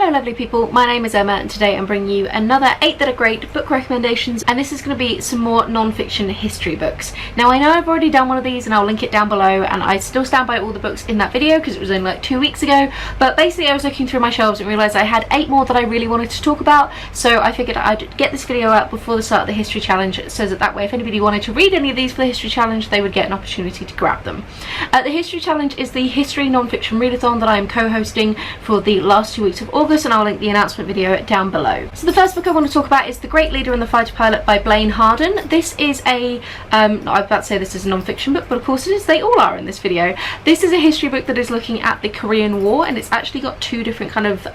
Hello lovely people, my name is Emma and today I'm bringing you another 8 that are great book recommendations, and this is going to be some more non-fiction history books. Now I know I've already done one of these and I'll link it down below, and I still stand by all the books in that video because it was only like 2 weeks ago, but basically I was looking through my shelves and realised I had 8 more that I really wanted to talk about, so I figured I'd get this video out before the start of the history challenge so that way if anybody wanted to read any of these for the history challenge they would get an opportunity to grab them. The history challenge is the history non-fiction readathon that I am co-hosting for the last 2 weeks of August, and I'll link the announcement video down below. So the first book I want to talk about is The Great Leader and the Fighter Pilot by Blaine Harden. This is a, I was about to say this is a non-fiction book, but of course it is, they all are in this video. This is a history book that is looking at the Korean War, and it's actually got 2 different kind of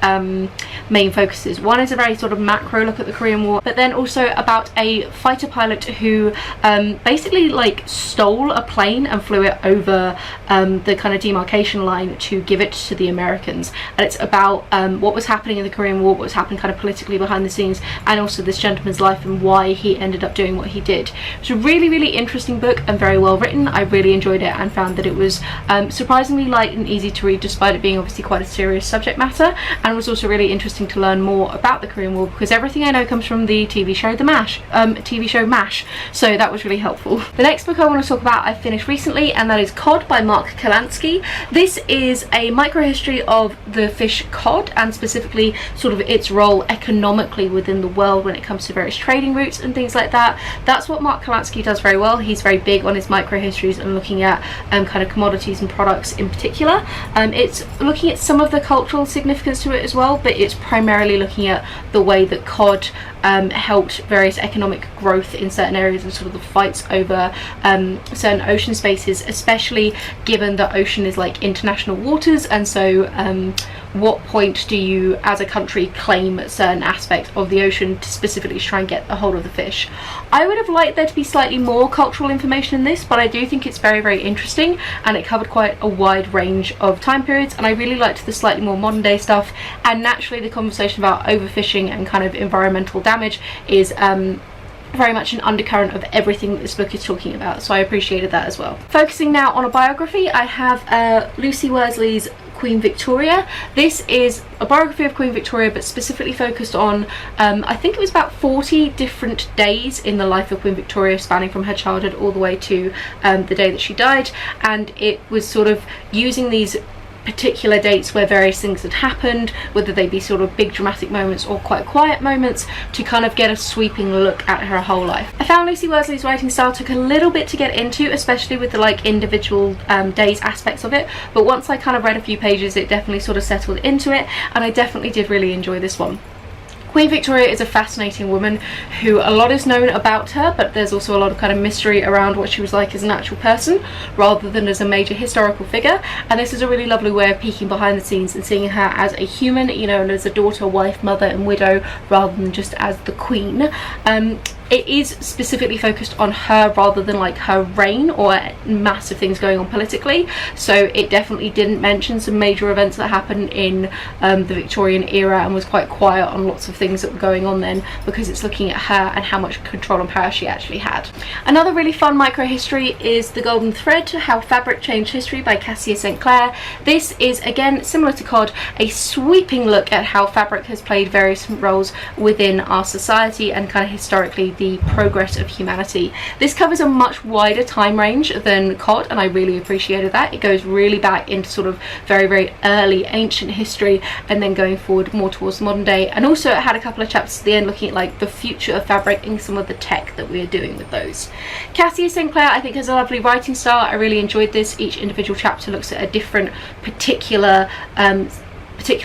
main focuses. One is a very sort of macro look at the Korean War, but then also about a fighter pilot who basically like stole a plane and flew it over the kind of demarcation line to give it to the Americans, and it's about what was happening in the Korean War, what was happening kind of politically behind the scenes, and also this gentleman's life and why he ended up doing what he did. It's a really interesting book and very well written. I really enjoyed it and found that it was surprisingly light and easy to read despite it being obviously quite a serious subject matter, and it was also really interesting to learn more about the Korean War because everything I know comes from the TV show MASH, so that was really helpful. The next book I want to talk about I finished recently, and that is Cod by Mark Kurlansky. This is a microhistory of the fish cod and specifically sort of its role economically within the world when it comes to various trading routes and things like that. That's what Mark Kurlansky does very well. He's very big on his microhistories and looking at kind of commodities and products in particular. It's looking at some of the cultural significance to it as well, but it's primarily looking at the way that cod helped various economic growth in certain areas and sort of the fights over certain ocean spaces, especially given that ocean is like international waters, and so what point do you as a country claim certain aspects of the ocean to specifically try and get a hold of the fish. I would have liked there to be slightly more cultural information in this, but I do think it's very interesting, and it covered quite a wide range of time periods, and I really liked the slightly more modern day stuff, and naturally the conversation about overfishing and kind of environmental damage is very much an undercurrent of everything that this book is talking about, so I appreciated that as well. Focusing now on a biography, I have Lucy Worsley's Queen Victoria. This is a biography of Queen Victoria, but specifically focused on I think it was about 40 different days in the life of Queen Victoria, spanning from her childhood all the way to the day that she died, and it was sort of using these particular dates where various things had happened, whether they be sort of big dramatic moments or quite quiet moments, to kind of get a sweeping look at her whole life. I found Lucy Worsley's writing style took a little bit to get into, especially with the like individual days aspects of it, but once I kind of read a few pages it definitely sort of settled into it, and I definitely did really enjoy this one. Queen Victoria is a fascinating woman who a lot is known about her, but there's also a lot of kind of mystery around what she was like as an actual person rather than as a major historical figure, and this is a really lovely way of peeking behind the scenes and seeing her as a human, you know, and as a daughter, wife, mother and widow rather than just as the queen. It is specifically focused on her rather than like her reign or massive things going on politically, so it definitely didn't mention some major events that happened in the Victorian era and was quite quiet on lots of things that were going on then, because it's looking at her and how much control and power she actually had. Another really fun micro-history is The Golden Thread, How Fabric Changed History by Kassia. Clair. This is again similar to Cod, a sweeping look at how fabric has played various roles within our society and kind of historically the progress of humanity. This covers a much wider time range than Cod, and I really appreciated that. It goes really back into sort of very early ancient history and then going forward more towards modern day, and also it had a couple of chapters at the end looking at like the future of fabric and some of the tech that we are doing with those. Kassia Clair I think has a lovely writing style. I really enjoyed this. Each individual chapter looks at a different particular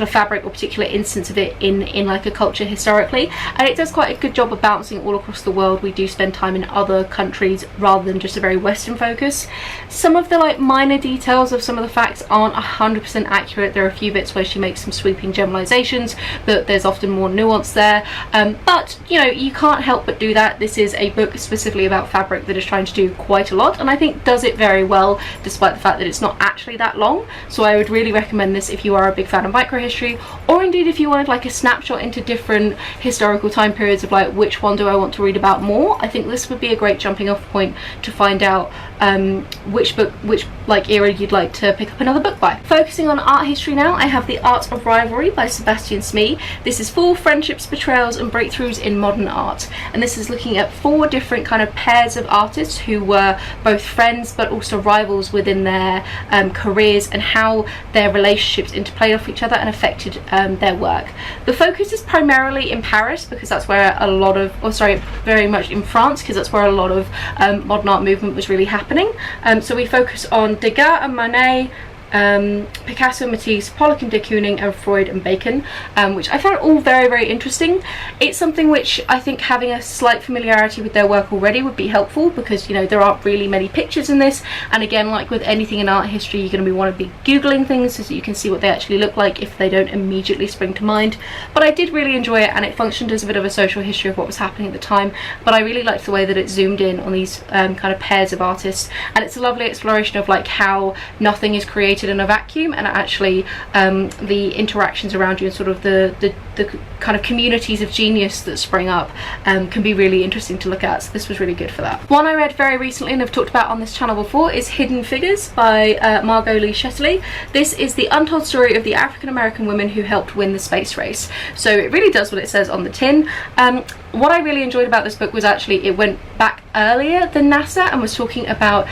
fabric or particular instance of it in like a culture historically, and it does quite a good job of bouncing all across the world. We do spend time in other countries rather than just a very Western focus. Some of the like minor details of some of the facts aren't 100% accurate. There are a few bits where she makes some sweeping generalizations, but there's often more nuance there, but you know, you can't help but do that. This is a book specifically about fabric that is trying to do quite a lot, and I think does it very well despite the fact that it's not actually that long, so I would really recommend this if you are a big fan of microhistory, or indeed if you wanted like a snapshot into different historical time periods of like which one do I want to read about more, I think this would be a great jumping off point to find out which like era you'd like to pick up another book by. Focusing on art history now, I have The Art of Rivalry by Sebastian Smee. This is 4 friendships, betrayals and breakthroughs in modern art, and this is looking at 4 different kind of pairs of artists who were both friends but also rivals within their careers, and how their relationships interplayed off each other and affected their work. The focus is primarily in Paris because that's where a lot of, or sorry, very much in France because that's where a lot of modern art movement was really happening. So we focus on Degas and Monet, Picasso, Matisse, Pollock and de Kooning, and Freud and Bacon, which I found all very, very interesting. It's something which I think having a slight familiarity with their work already would be helpful, because you know there aren't really many pictures in this, and again, like with anything in art history, you're going to want to be googling things so that you can see what they actually look like if they don't immediately spring to mind. But I did really enjoy it, and it functioned as a bit of a social history of what was happening at the time, but I really liked the way that it zoomed in on these kind of pairs of artists, and it's a lovely exploration of like how nothing is created in a vacuum, and actually the interactions around you and sort of the kind of communities of genius that spring up can be really interesting to look at. So this was really good for that. One I read very recently and I've talked about on this channel before is Hidden Figures by Margot Shetterly. This is the untold story of the African American women who helped win the space race. So it really does what it says on the tin. What I really enjoyed about this book was actually it went back earlier than NASA and was talking about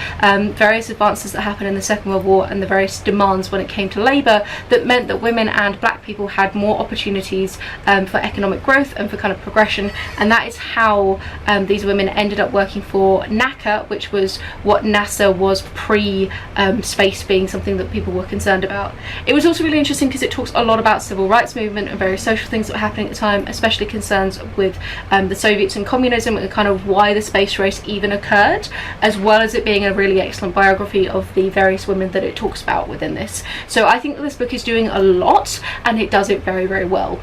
various advances that happened in the Second World War and the various demands when it came to labour that meant that women and black people had more opportunities for economic growth and for kind of progression, and that is how these women ended up working for NACA, which was what NASA was pre-space being something that people were concerned about. It was also really interesting because it talks a lot about civil rights movement and various social things that were happening at the time, especially concerns with the Soviets and communism and kind of why the space race even occurred, as well as it being a really excellent biography of the various women that it talks about within this. So I think that this book is doing a lot and it does it very, very well.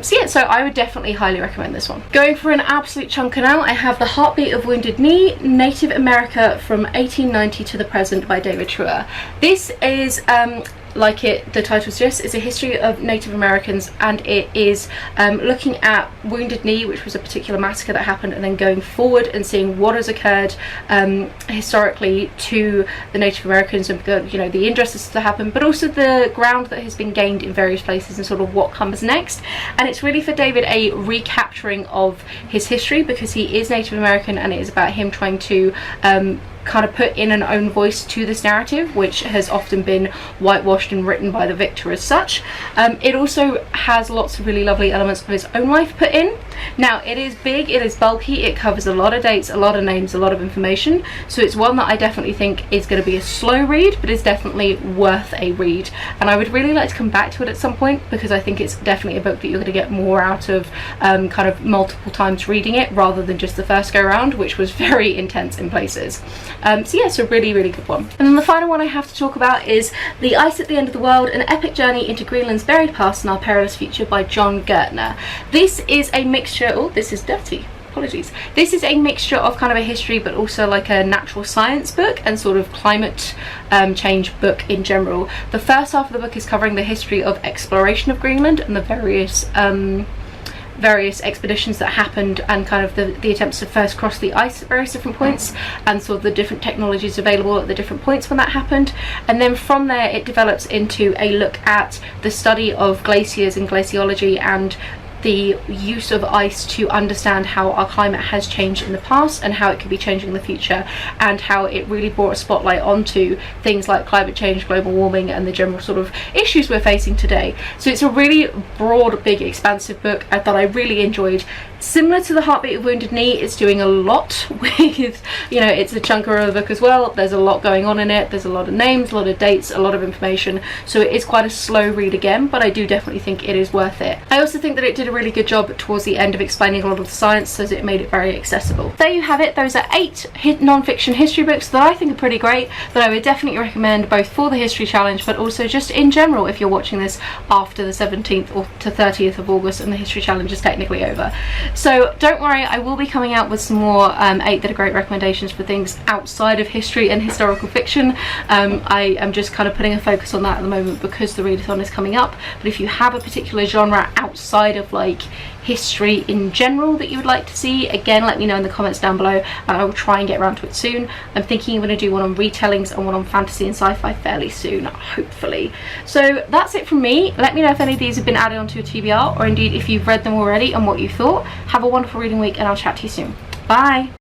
So yeah, so I would definitely highly recommend this one. Going for an absolute chunker now, I have The Heartbeat of Wounded Knee, Native America from 1890 to the Present by David Treuer. This is like the title suggests, is a history of Native Americans, and it is looking at Wounded Knee, which was a particular massacre that happened, and then going forward and seeing what has occurred historically to the Native Americans, and you know the injustices that happened, but also the ground that has been gained in various places and sort of what comes next. And it's really for David a recapturing of his history, because he is Native American, and it is about him trying to kind of put in an own voice to this narrative, which has often been whitewashed and written by the victor as such. It also has lots of really lovely elements of his own life put in. Now it is big, it is bulky, it covers a lot of dates, a lot of names, a lot of information, so it's one that I definitely think is going to be a slow read, but is definitely worth a read, and I would really like to come back to it at some point, because I think it's definitely a book that you're going to get more out of kind of multiple times reading it, rather than just the first go round, which was very intense in places. So yeah, it's a really, really good one. And then the final one I have to talk about is The Ice at the End of the World, An Epic Journey into Greenland's Buried Past and Our Perilous Future by Jon Gertner. This is a mixture, oh this is dirty, apologies. This is a mixture of kind of a history but also like a natural science book and sort of climate change book in general. The first half of the book is covering the history of exploration of Greenland and the various expeditions that happened, and kind of the attempts to first cross the ice at various different points, and sort of the different technologies available at the different points when that happened. And then from there it develops into a look at the study of glaciers and glaciology and the use of ice to understand how our climate has changed in the past and how it could be changing in the future, and how it really brought a spotlight onto things like climate change, global warming, and the general sort of issues we're facing today. So it's a really broad, big, expansive book that I really enjoyed. Similar to The Heartbeat of Wounded Knee, it's doing a lot with, you know, it's a chunker of a book as well. There's a lot going on in it. There's a lot of names, a lot of dates, a lot of information. So it is quite a slow read again, but I do definitely think it is worth it. I also think that it did a really good job towards the end of explaining a lot of the science, so it made it very accessible. There you have it. Those are 8 non-fiction history books that I think are pretty great, that I would definitely recommend both for the History Challenge, but also just in general if you're watching this after the 17th or to 30th of August and the History Challenge is technically over. So don't worry, I will be coming out with some more 8 that are great recommendations for things outside of history and historical fiction. I am just kind of putting a focus on that at the moment because the readathon is coming up. But if you have a particular genre outside of like history in general that you would like to see, again, let me know in the comments down below and I will try and get around to it soon. I'm thinking I'm going to do one on retellings and one on fantasy and sci-fi fairly soon, hopefully. So that's it from me. Let me know if any of these have been added onto your TBR, or indeed if you've read them already and what you thought. Have a wonderful reading week and I'll chat to you soon. Bye!